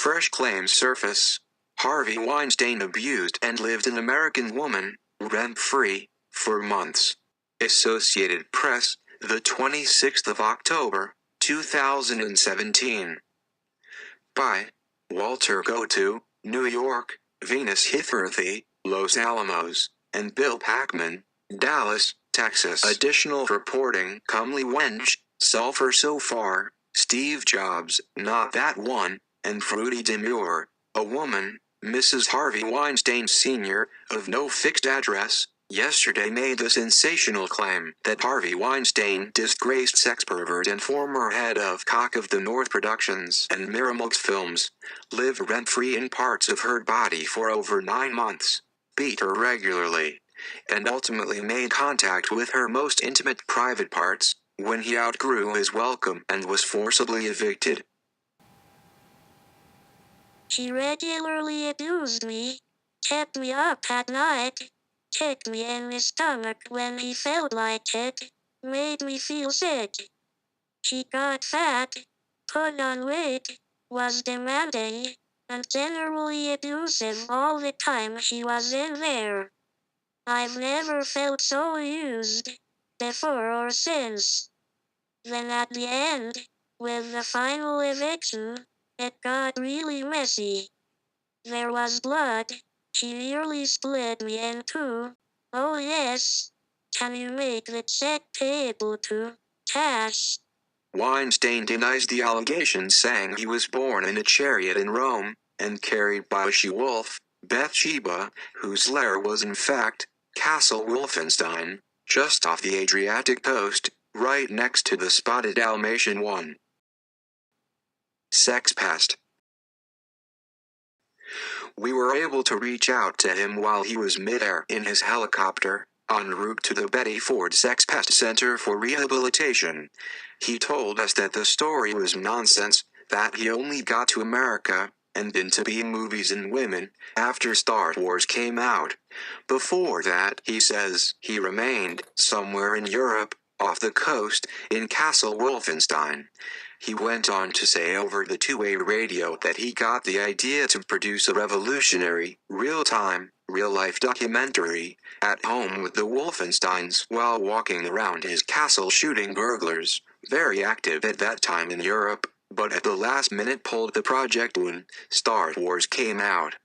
Fresh claims surface. Harvey Weinstein abused and lived an American woman, rent-free, for months. Associated Press, the 26th of October, 2017. By Walter Goto, New York, Venus Hitherthy, Los Alamos, and Bill Packman, Dallas, Texas. Additional reporting: Comely Wench, Sulfur So Far, Steve Jobs, Not That One, and Fruity Demure, a woman, Mrs. Harvey Weinstein Sr., of no fixed address, yesterday made the sensational claim that Harvey Weinstein, disgraced sex pervert and former head of Cock of the North Productions and Miramax Films, lived rent-free in parts of her body for over 9 months, beat her regularly, and ultimately made contact with her most intimate private parts, when he outgrew his welcome and was forcibly evicted. He regularly abused me, kept me up at night, kicked me in the stomach when he felt like it, made me feel sick. He got fat, put on weight, was demanding, and generally abusive all the time he was in there. I've never felt so used, before or since. Then at the end, with the final eviction, it got really messy. There was blood. He nearly split me in two. Oh yes. Can you make the check payable to cash? Weinstein denies the allegations, saying he was born in a chariot in Rome, and carried by a she-wolf, Bathsheba, whose lair was in fact Castle Wolfenstein, just off the Adriatic coast, right next to the spotted Dalmatian one. Sex pest. We were able to reach out to him while he was mid-air in his helicopter, en route to the Betty Ford Sex Pest Center for Rehabilitation. He told us that the story was nonsense, that he only got to America, and into B-movies and women, after Star Wars came out. Before that, he says, he remained somewhere in Europe, off the coast, in Castle Wolfenstein. He went on to say over the two-way radio that he got the idea to produce a revolutionary, real-time, real-life documentary, at home with the Wolfensteins while walking around his castle shooting burglars, very active at that time in Europe, but at the last minute pulled the project when Star Wars came out.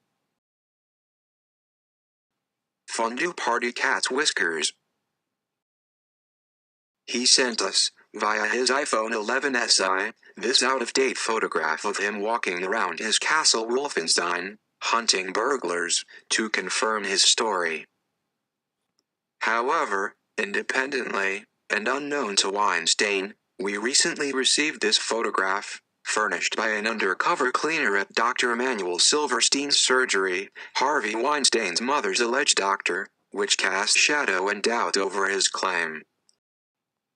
Fondue Party Cat's Whiskers. He sent us, via his iPhone 11SI, this out-of-date photograph of him walking around his castle Wolfenstein, hunting burglars, to confirm his story. However, independently, and unknown to Weinstein, we recently received this photograph, furnished by an undercover cleaner at Dr. Emanuel Silverstein's surgery, Harvey Weinstein's mother's alleged doctor, which casts shadow and doubt over his claim.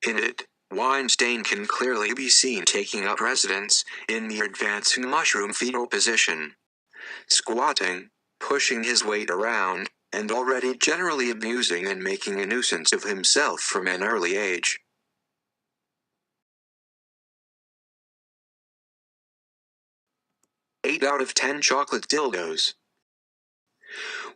In it, Weinstein can clearly be seen taking up residence in the advancing mushroom fetal position, squatting, pushing his weight around, and already generally abusing and making a nuisance of himself from an early age. Eight out of 10 chocolate dildos.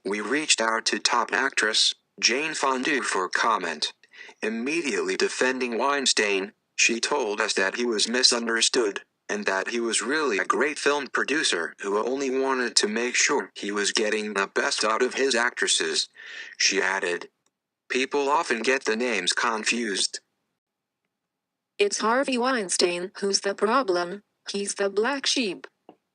We reached out to top actress Jane Fonda for comment. Immediately defending Weinstein, she told us that he was misunderstood, and that he was really a great film producer who only wanted to make sure he was getting the best out of his actresses. She added, "People often get the names confused. It's Harvey Weinstein who's the problem. He's the black sheep.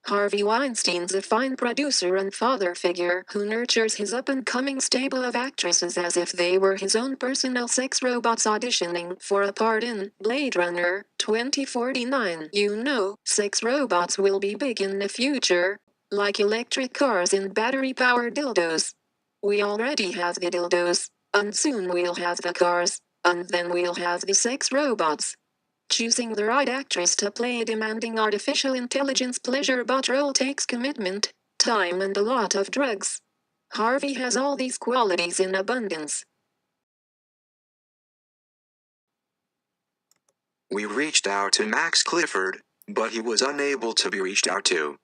Harvey Weinstein's a fine producer and father figure who nurtures his up-and-coming stable of actresses as if they were his own personal sex robots auditioning for a part in Blade Runner 2049. You know, sex robots will be big in the future, like electric cars and battery-powered dildos. We already have the dildos, and soon we'll have the cars, and then we'll have the sex robots. Choosing the right actress to play a demanding artificial intelligence pleasure bot role takes commitment, time and a lot of drugs. Harvey has all these qualities in abundance." We reached out to Max Clifford, but he was unable to be reached out to.